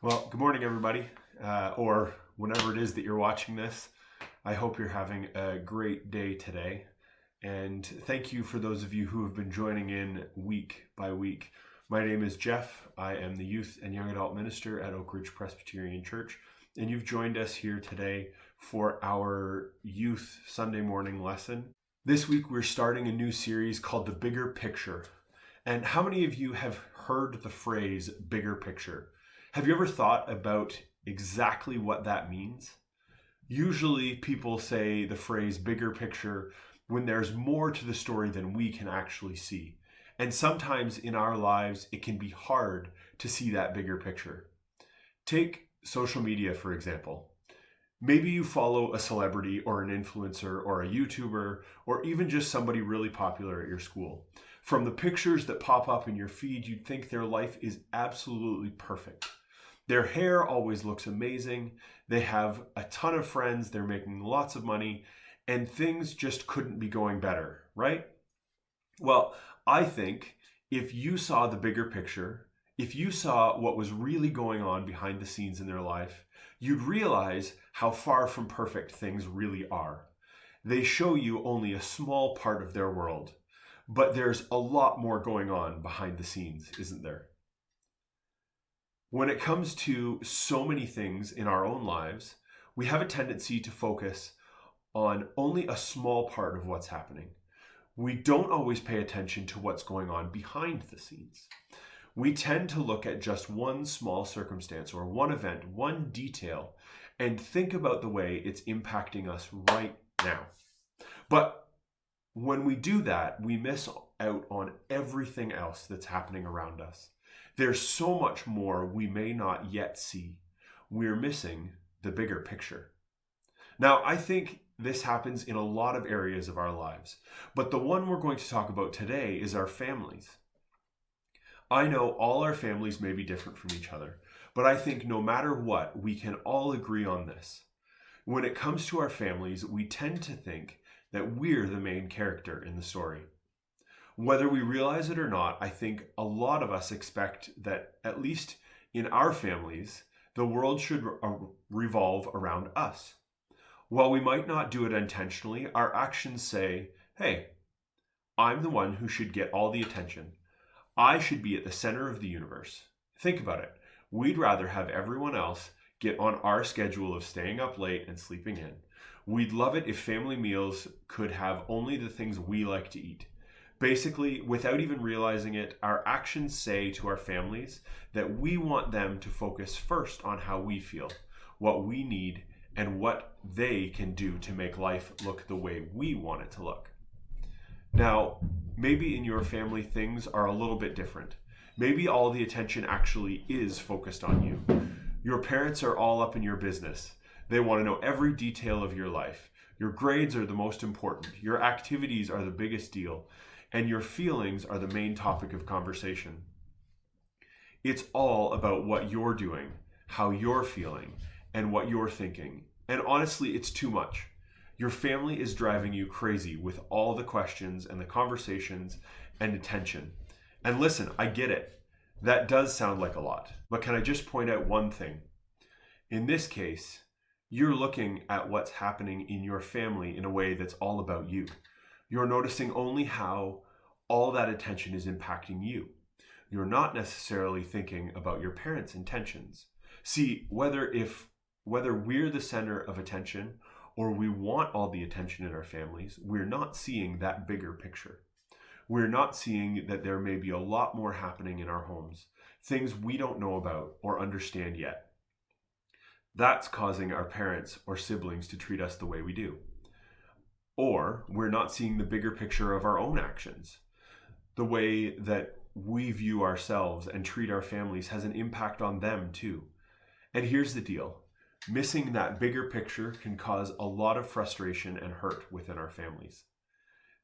Well, good morning, everybody, or whenever it is that you're watching this. I hope you're having a great day today. And thank you for those of you who have been joining in week by week. My name is Jeff. I am the youth and young adult minister at Oak Ridge Presbyterian Church. And you've joined us here today for our youth Sunday morning lesson. This week, we're starting a new series called The Bigger Picture. And how many of you have heard the phrase bigger picture? Have you ever thought about exactly what that means? Usually people say the phrase bigger picture when there's more to the story than we can actually see. And sometimes in our lives, it can be hard to see that bigger picture. Take social media, for example. Maybe you follow a celebrity or an influencer or a YouTuber or even just somebody really popular at your school. From the pictures that pop up in your feed, you'd think their life is absolutely perfect. Their hair always looks amazing. They have a ton of friends. They're making lots of money, and things just couldn't be going better, right? Well, I think if you saw the bigger picture, if you saw what was really going on behind the scenes in their life, you'd realize how far from perfect things really are. They show you only a small part of their world, but there's a lot more going on behind the scenes, isn't there? When it comes to so many things in our own lives, we have a tendency to focus on only a small part of what's happening. We don't always pay attention to what's going on behind the scenes. We tend to look at just one small circumstance or one event, one detail, and think about the way it's impacting us right now. But when we do that, we miss out on everything else that's happening around us. There's so much more we may not yet see. We're missing the bigger picture. Now, I think this happens in a lot of areas of our lives, but the one we're going to talk about today is our families. I know all our families may be different from each other, but I think no matter what, we can all agree on this. When it comes to our families, we tend to think that we're the main character in the story. Whether we realize it or not, I think a lot of us expect that, at least in our families, the world should revolve around us. While we might not do it intentionally, our actions say, hey, I'm the one who should get all the attention. I should be at the center of the universe. Think about it. We'd rather have everyone else get on our schedule of staying up late and sleeping in. We'd love it if family meals could have only the things we like to eat. Basically, without even realizing it, our actions say to our families that we want them to focus first on how we feel, what we need, and what they can do to make life look the way we want it to look. Now, maybe in your family things are a little bit different. Maybe all the attention actually is focused on you. Your parents are all up in your business. They want to know every detail of your life. Your grades are the most important. Your activities are the biggest deal. And your feelings are the main topic of conversation. It's all about what you're doing, how you're feeling, and what you're thinking. And honestly, it's too much. Your family is driving you crazy with all the questions and the conversations and attention. And listen, I get it. That does sound like a lot. But can I just point out one thing? In this case, you're looking at what's happening in your family in a way that's all about you. You're noticing only how all that attention is impacting you. You're not necessarily thinking about your parents' intentions. See, whether we're the center of attention or we want all the attention in our families, we're not seeing that bigger picture. We're not seeing that there may be a lot more happening in our homes, things we don't know about or understand yet. That's causing our parents or siblings to treat us the way we do. Or we're not seeing the bigger picture of our own actions. The way that we view ourselves and treat our families has an impact on them too. And here's the deal. Missing that bigger picture can cause a lot of frustration and hurt within our families.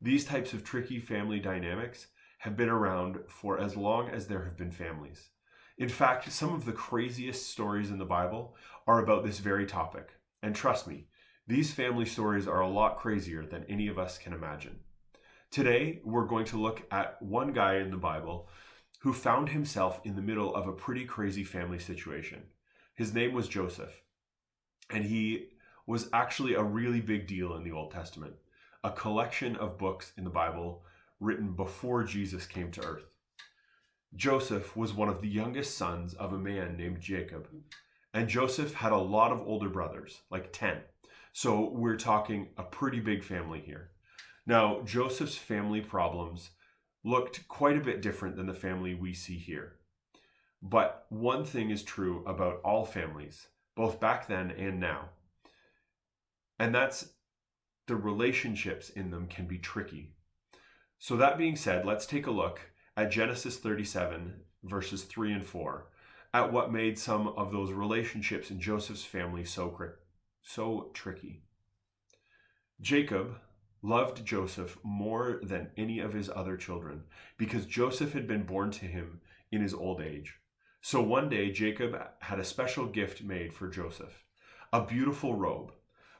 These types of tricky family dynamics have been around for as long as there have been families. In fact, some of the craziest stories in the Bible are about this very topic. And trust me, these family stories are a lot crazier than any of us can imagine. Today, we're going to look at one guy in the Bible who found himself in the middle of a pretty crazy family situation. His name was Joseph, and he was actually a really big deal in the Old Testament, a collection of books in the Bible written before Jesus came to earth. Joseph was one of the youngest sons of a man named Jacob, and Joseph had a lot of older brothers, like 10. So we're talking a pretty big family here. Now, Joseph's family problems looked quite a bit different than the family we see here. But one thing is true about all families, both back then and now, and that's the relationships in them can be tricky. So that being said, let's take a look at Genesis 37, verses 3 and 4, at what made some of those relationships in Joseph's family so tricky. Jacob loved Joseph more than any of his other children because Joseph had been born to him in his old age. So one day Jacob had a special gift made for Joseph, a beautiful robe.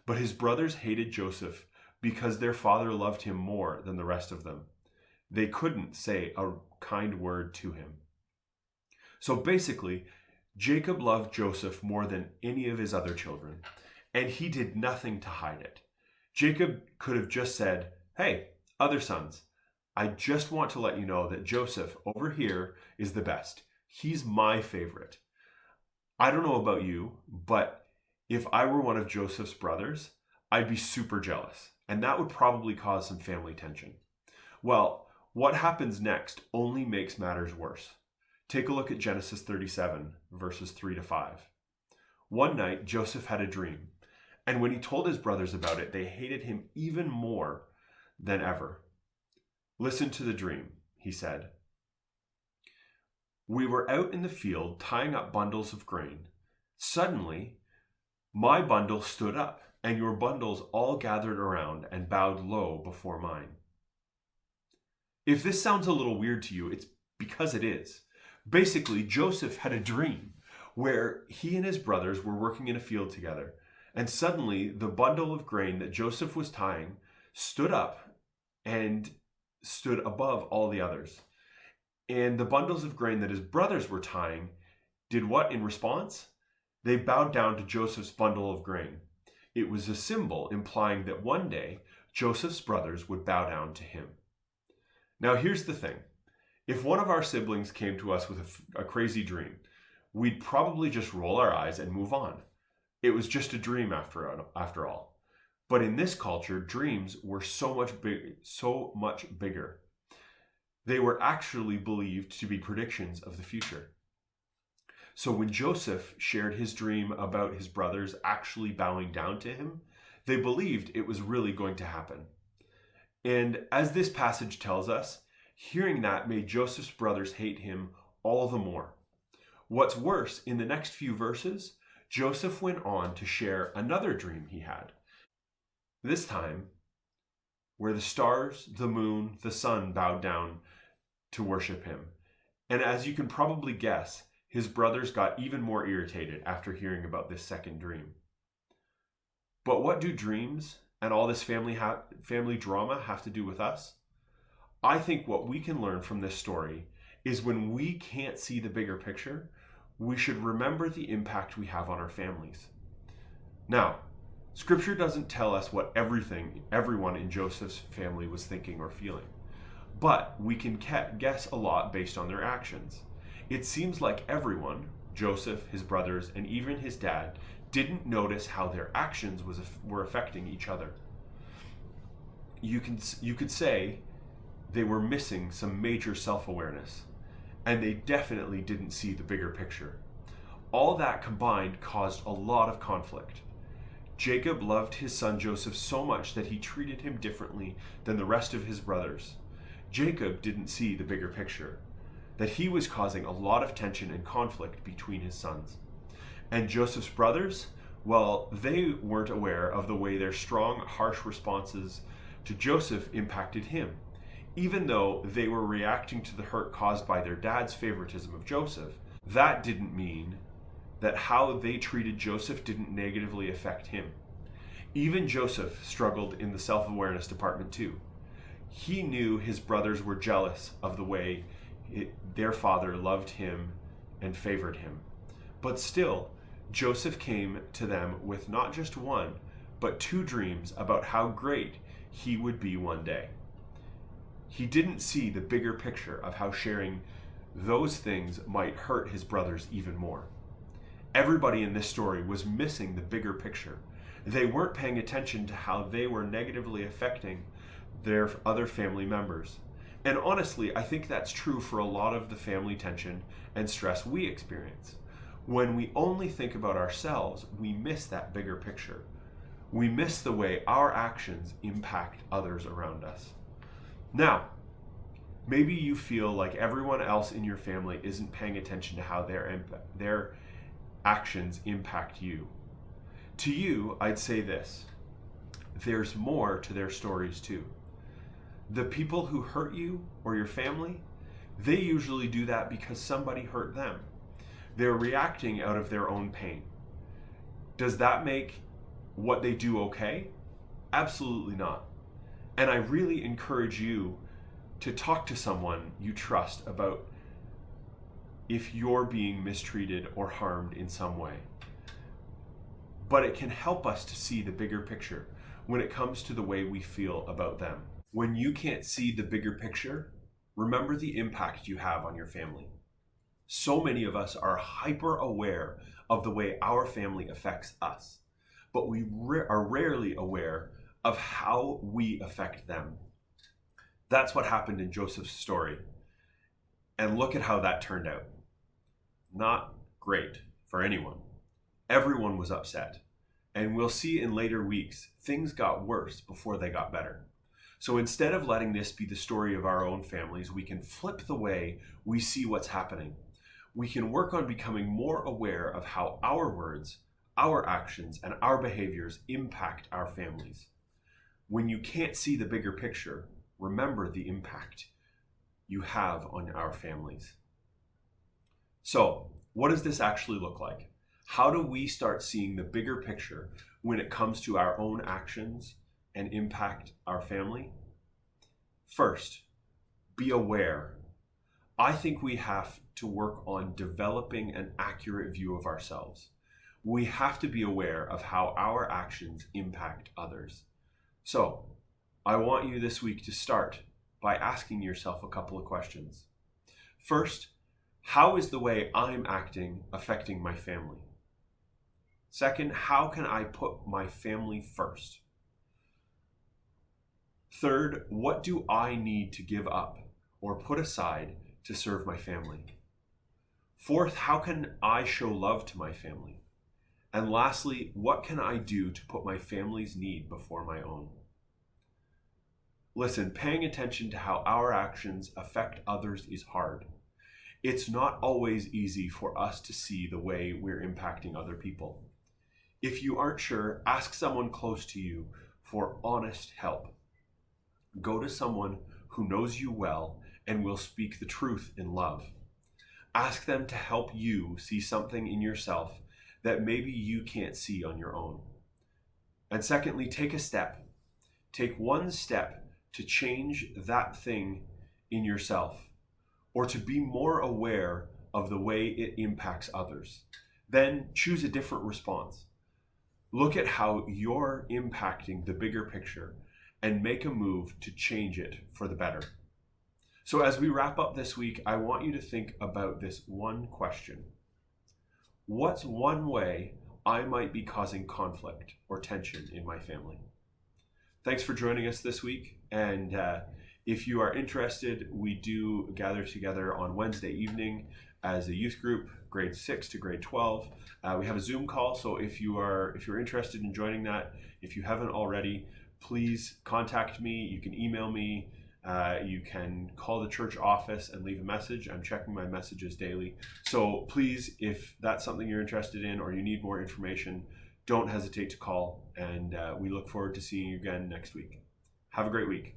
But his brothers hated Joseph because their father loved him more than the rest of them. They couldn't say a kind word to him. So basically, Jacob loved Joseph more than any of his other children, and he did nothing to hide it. Jacob could have just said, "Hey, other sons, I just want to let you know that Joseph over here is the best. He's my favorite. I don't know about you, but if I were one of Joseph's brothers, I'd be super jealous, and that would probably cause some family tension." Well, what happens next only makes matters worse. Take a look at Genesis 37, verses 3 to 5. One night, Joseph had a dream, and when he told his brothers about it, they hated him even more than ever. "Listen to the dream," he said. "We were out in the field tying up bundles of grain. Suddenly, my bundle stood up, and your bundles all gathered around and bowed low before mine." If this sounds a little weird to you, it's because it is. Basically, Joseph had a dream where he and his brothers were working in a field together, and suddenly the bundle of grain that Joseph was tying stood up and stood above all the others. And the bundles of grain that his brothers were tying did what in response? They bowed down to Joseph's bundle of grain. It was a symbol implying that one day Joseph's brothers would bow down to him. Now here's the thing. If one of our siblings came to us with a crazy dream, we'd probably just roll our eyes and move on. It was just a dream after all. But in this culture, dreams were so much bigger. They were actually believed to be predictions of the future. So when Joseph shared his dream about his brothers actually bowing down to him, they believed it was really going to happen. And as this passage tells us, hearing that made Joseph's brothers hate him all the more. What's worse, in the next few verses, Joseph went on to share another dream he had. This time, where the stars, the moon, the sun bowed down to worship him. And as you can probably guess, his brothers got even more irritated after hearing about this second dream. But what do dreams and all this family drama have to do with us? I think what we can learn from this story is when we can't see the bigger picture, we should remember the impact we have on our families. Now, Scripture doesn't tell us what everyone in Joseph's family was thinking or feeling, but we can guess a lot based on their actions. It seems like everyone, Joseph, his brothers, and even his dad, didn't notice how their actions were affecting each other. You could say they were missing some major self-awareness, and they definitely didn't see the bigger picture. All that combined caused a lot of conflict. Jacob loved his son Joseph so much that he treated him differently than the rest of his brothers. Jacob didn't see the bigger picture, that he was causing a lot of tension and conflict between his sons. And Joseph's brothers, well, they weren't aware of the way their strong, harsh responses to Joseph impacted him. Even though they were reacting to the hurt caused by their dad's favoritism of Joseph, that didn't mean that how they treated Joseph didn't negatively affect him. Even Joseph struggled in the self-awareness department too. He knew his brothers were jealous of the way their father loved him and favored him. But still, Joseph came to them with not just one, but two dreams about how great he would be one day. He didn't see the bigger picture of how sharing those things might hurt his brothers even more. Everybody in this story was missing the bigger picture. They weren't paying attention to how they were negatively affecting their other family members. And honestly, I think that's true for a lot of the family tension and stress we experience. When we only think about ourselves, we miss that bigger picture. We miss the way our actions impact others around us. Now, maybe you feel like everyone else in your family isn't paying attention to how their actions impact you. To you, I'd say this: there's more to their stories too. The people who hurt you or your family, they usually do that because somebody hurt them. They're reacting out of their own pain. Does that make what they do okay? Absolutely not. And I really encourage you to talk to someone you trust about if you're being mistreated or harmed in some way. But it can help us to see the bigger picture when it comes to the way we feel about them. When you can't see the bigger picture, remember the impact you have on your family. So many of us are hyper aware of the way our family affects us, but we are rarely aware of how we affect them. That's what happened in Joseph's story. And look at how that turned out. Not great for anyone. Everyone was upset. And we'll see in later weeks, things got worse before they got better. So instead of letting this be the story of our own families, we can flip the way we see what's happening. We can work on becoming more aware of how our words, our actions, and our behaviors impact our families. When you can't see the bigger picture, remember the impact you have on our families. So, what does this actually look like? How do we start seeing the bigger picture when it comes to our own actions and impact our family? First, be aware. I think we have to work on developing an accurate view of ourselves. We have to be aware of how our actions impact others. So, I want you this week to start by asking yourself a couple of questions. First, how is the way I'm acting affecting my family? Second, how can I put my family first? Third, what do I need to give up or put aside to serve my family? Fourth, how can I show love to my family? And lastly, what can I do to put my family's need before my own? Listen, paying attention to how our actions affect others is hard. It's not always easy for us to see the way we're impacting other people. If you aren't sure, ask someone close to you for honest help. Go to someone who knows you well and will speak the truth in love. Ask them to help you see something in yourself that maybe you can't see on your own. And secondly, take a step. Take one step to change that thing in yourself, or to be more aware of the way it impacts others. Then choose a different response. Look at how you're impacting the bigger picture and make a move to change it for the better. So as we wrap up this week, I want you to think about this one question. What's one way I might be causing conflict or tension in my family? Thanks for joining us this week. And if you are interested, we do gather together on Wednesday evening as a youth group, grade 6 to grade 12. We have a Zoom call, so if you're interested in joining that, if you haven't already, please contact me. You can email me. You can call the church office and leave a message. I'm checking my messages daily. So please, if that's something you're interested in or you need more information, don't hesitate to call. And we look forward to seeing you again next week. Have a great week.